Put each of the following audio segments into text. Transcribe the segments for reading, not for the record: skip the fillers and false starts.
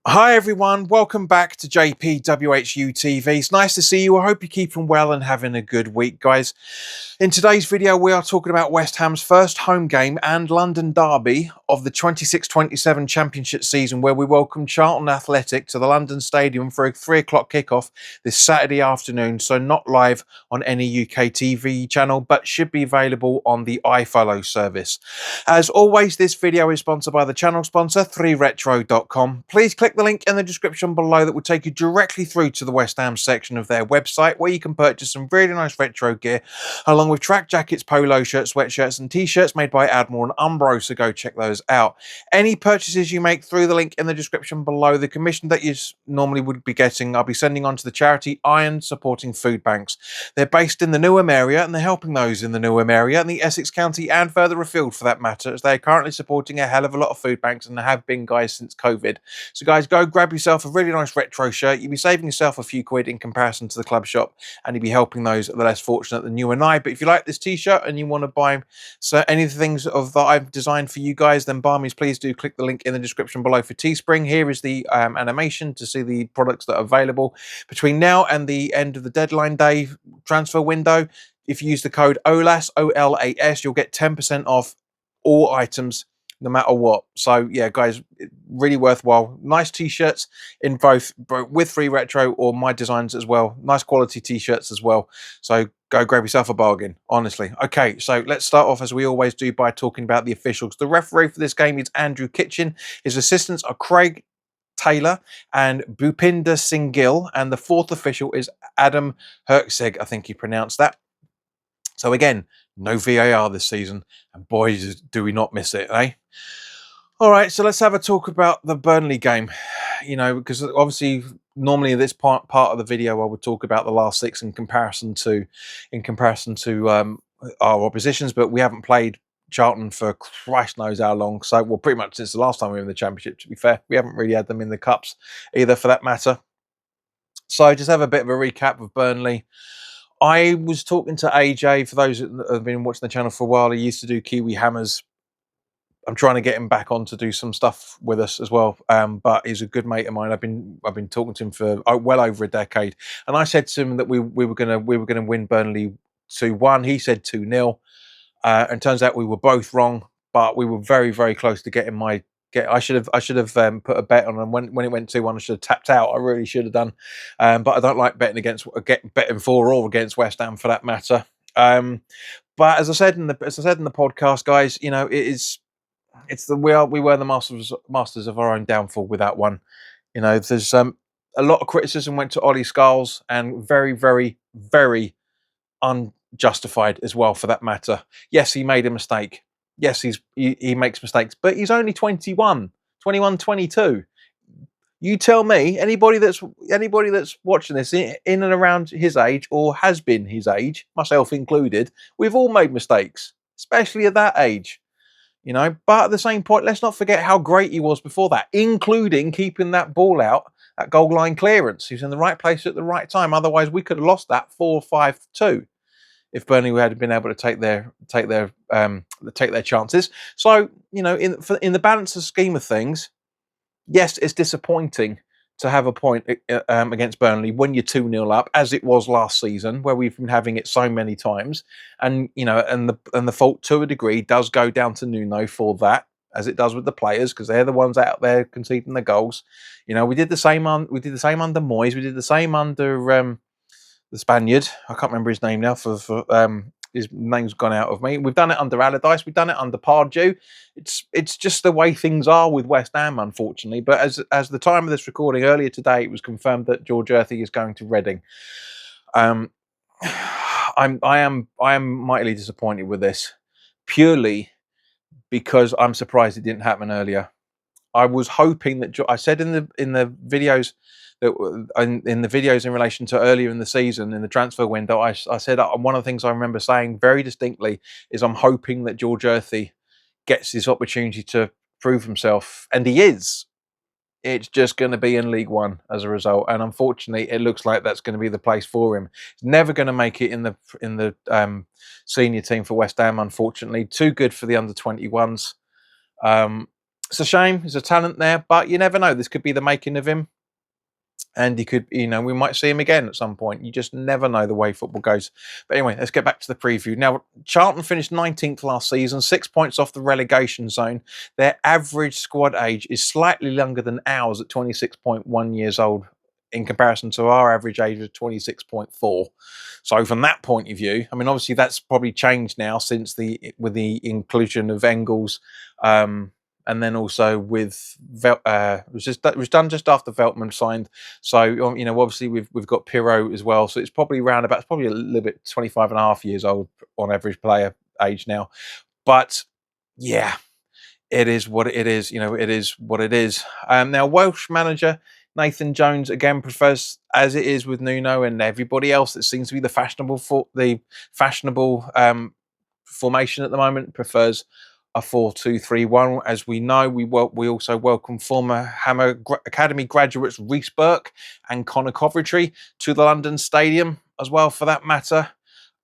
Hi everyone, welcome back to WHU TV. It's nice to see you. I hope you're keeping well and having a good week, guys. In today's video, we are talking about West Ham's first home game and London derby of the 26-27 Championship season, where we welcome Charlton Athletic to the London Stadium for a 3 o'clock kickoff this Saturday afternoon. So not live on any UK TV channel, but should be available on the iFollow service. As always, this video is sponsored by the channel sponsor, 3retro.com. Please click the link in the description below that will take you directly through to the West Ham section of their website, where you can purchase some really nice retro gear, along with track jackets, polo shirts, sweatshirts and t-shirts made by Admiral and Umbro, so go check those out. Any purchases you make through the link in the description below, the commission that you normally would be getting, I'll be sending on to the charity Iron Supporting Food Banks. They're based in the Newham area, and they're helping those in the Newham area and the Essex County and further afield for that matter, as they're currently supporting a hell of a lot of food banks, and have been, guys, since COVID. So guys, go grab yourself a really nice retro shirt. You'll be saving yourself a few quid in comparison to the club shop, and you'll be helping those that are less fortunate than you and I. But if you like this t-shirt and you want to buy any of the things that I've designed for you guys, then by means, please do click the link in the description below for Teespring. Here is the animation to see the products that are available between now and the end of the deadline day transfer window. If you use the code OLAS, OLAS, you'll get 10% off all items, no matter what. So yeah, guys, really worthwhile. Nice t-shirts in both with Free Retro or my designs as well. Nice quality t-shirts as well. So go grab yourself a bargain, honestly. Okay, so let's start off, as we always do, by talking about the officials. The referee for this game is Andrew Kitchen. His assistants are Craig Taylor and Bhupinder Singh Gill, and the fourth official is Adam Herkseg, I think you pronounced that. So again, no VAR this season, and boy, do we not miss it, eh? All right, so let's have a talk about the Burnley game. You know, because obviously, normally this part of the video, I would talk about the last six in comparison to our oppositions, but we haven't played Charlton for Christ knows how long. So, well, pretty much since the last time we were in the Championship. To be fair, we haven't really had them in the cups either, for that matter. So, just have a bit of a recap of Burnley. I was talking to AJ, for those that have been watching the channel for a while. He used to do Kiwi Hammers. I'm trying to get him back on to do some stuff with us as well. But he's a good mate of mine. I've been talking to him for well over a decade, and I said to him that we were gonna win Burnley 2-1. He said 2-0, and turns out we were both wrong. But we were very, very close to getting my get. I should have put a bet on, and when it went 2-1, I should have tapped out. I really should have done. But I don't like betting for or against West Ham, for that matter. But as I said in the podcast, guys, you know, we were the masters of our own downfall with that one. You know, there's a lot of criticism went to Ollie Scholes, and very, very, very unjustified as well, for that matter. Yes, he made a mistake. Yes, he makes mistakes, but he's only 21, 22. You tell me, anybody that's watching this in and around his age, or has been his age, myself included, we've all made mistakes, especially at that age. You know, but at the same point, let's not forget how great he was before that, including keeping that ball out at goal line clearance. He was in the right place at the right time. Otherwise, we could have lost that 4-5-2 if Burnley had been able to take their chances. So, you know, in the balance of scheme of things, yes, it's disappointing to have a point against Burnley when you're 2-0 up, as it was last season, where we've been having it so many times. And you know, and the fault to a degree does go down to Nuno for that, as it does with the players, because they're the ones out there conceding the goals. You know, we did the same under Moyes, we did the same under the Spaniard. I can't remember his name now. His name's gone out of me. We've done it under Allardyce. We've done it under Pardew. It's just the way things are with West Ham, unfortunately. But as the time of this recording earlier today, it was confirmed that George Earthy is going to Reading. I am mightily disappointed with this, purely because I'm surprised it didn't happen earlier. I was hoping that I said in the videos that in the videos in relation to earlier in the season, in the transfer window, I said one of the things I remember saying very distinctly is I'm hoping that George Earthy gets this opportunity to prove himself, and he is. It's just going to be in League One as a result, and unfortunately, it looks like that's going to be the place for him. He's never going to make it in the senior team for West Ham. Unfortunately, too good for the under 21s. It's a shame. There's a talent there, but you never know. This could be the making of him. And he could, we might see him again at some point. You just never know the way football goes. But anyway, let's get back to the preview. Now, Charlton finished 19th last season, 6 points off the relegation zone. Their average squad age is slightly younger than ours at 26.1 years old in comparison to our average age of 26.4. So from that point of view, I mean, obviously that's probably changed now since with the inclusion of Engels, and then also with it was done just after Veltman signed. So obviously we've got Pirro as well. So it's probably it's probably a little bit 25 and a half years old on average player age now. But yeah, it is what it is. It is what it is. Now Welsh manager Nathan Jones again prefers, as it is with Nuno and everybody else that seems to be the fashionable formation at the moment, prefers a 4-2-3-1. As we know, we also welcome former Hammer Academy graduates Reece Burke and Conor Coventry to the London Stadium as well, for that matter.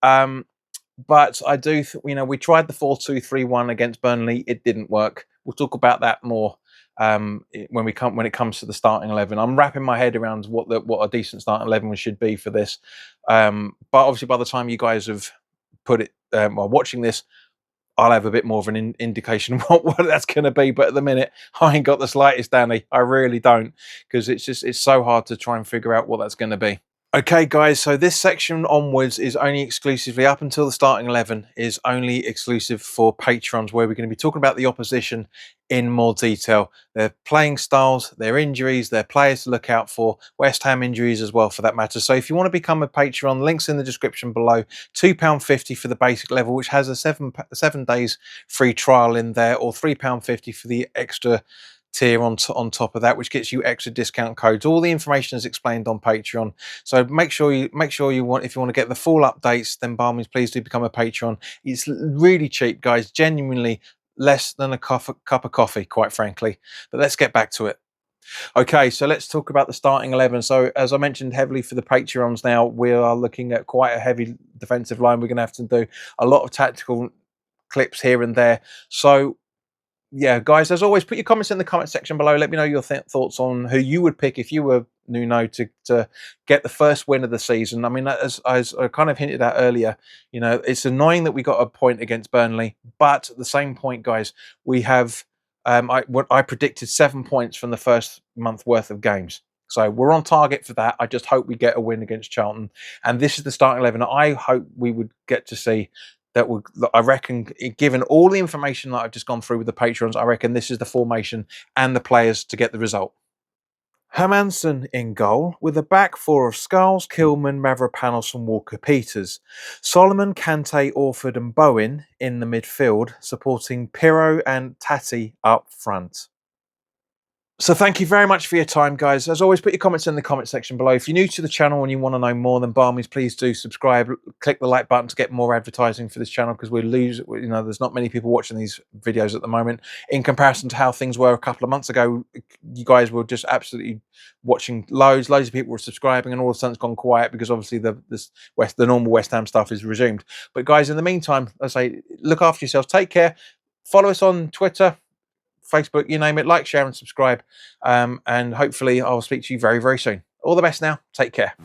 But I do, we tried the 4-2-3-1 against Burnley. It didn't work. We'll talk about that more when it comes to the starting 11. I'm wrapping my head around what a decent starting 11 should be for this. But obviously, by the time you guys have put it while watching this, I'll have a bit more of an indication of what that's going to be. But at the minute, I ain't got the slightest, Danny. I really don't, because it's so hard to try and figure out what that's going to be. Okay, guys, so this section onwards is only exclusively, up until the starting 11, is only exclusive for Patrons, where we're going to be talking about the opposition in more detail. Their playing styles, their injuries, their players to look out for, West Ham injuries as well, for that matter. So if you want to become a Patreon, links in the description below. £2.50 for the basic level, which has a 7 days free trial in there, or £3.50 for the extra tier on top of that, which gets you extra discount codes. All the information is explained on Patreon, so make sure you if you want to get the full updates, then by all means please do become a Patreon. It's really cheap, guys, genuinely less than a cup of coffee, quite frankly. But let's get back to it. Okay, so let's talk about the starting 11. So as I mentioned heavily for the Patreons, now we are looking at quite a heavy defensive line. We're going to have to do a lot of tactical clips here and there. So yeah, guys, as always, put your comments in the comment section below. Let me know your thoughts on who you would pick if you were Nuno to get the first win of the season. I mean, as I kind of hinted at earlier, it's annoying that we got a point against Burnley, but at the same point, guys, we have I predicted 7 points from the first month worth of games. So we're on target for that. I just hope we get a win against Charlton. And this is the starting 11 I hope we would get to see. I reckon, given all the information that I've just gone through with the Patrons, I reckon this is the formation and the players to get the result. Hermansson in goal, with a back four of Skulls, Kilman, Mavropanos and Walker-Peters. Solomon, Kante, Orford and Bowen in the midfield, supporting Pirro and Tati up front. So thank you very much for your time, guys. As always, put your comments in the comment section below. If you're new to the channel and you want to know more, then by all means, please do subscribe. Click the like button to get more advertising for this channel, because there's not many people watching these videos at the moment. In comparison to how things were a couple of months ago, you guys were just absolutely watching loads of people were subscribing, and all of a sudden it's gone quiet because obviously the normal West Ham stuff is resumed. But guys, in the meantime, I say, look after yourselves. Take care. Follow us on Twitter, Facebook, you name it. Like, share and subscribe, and hopefully I'll speak to you very, very soon. All the best now. Take care.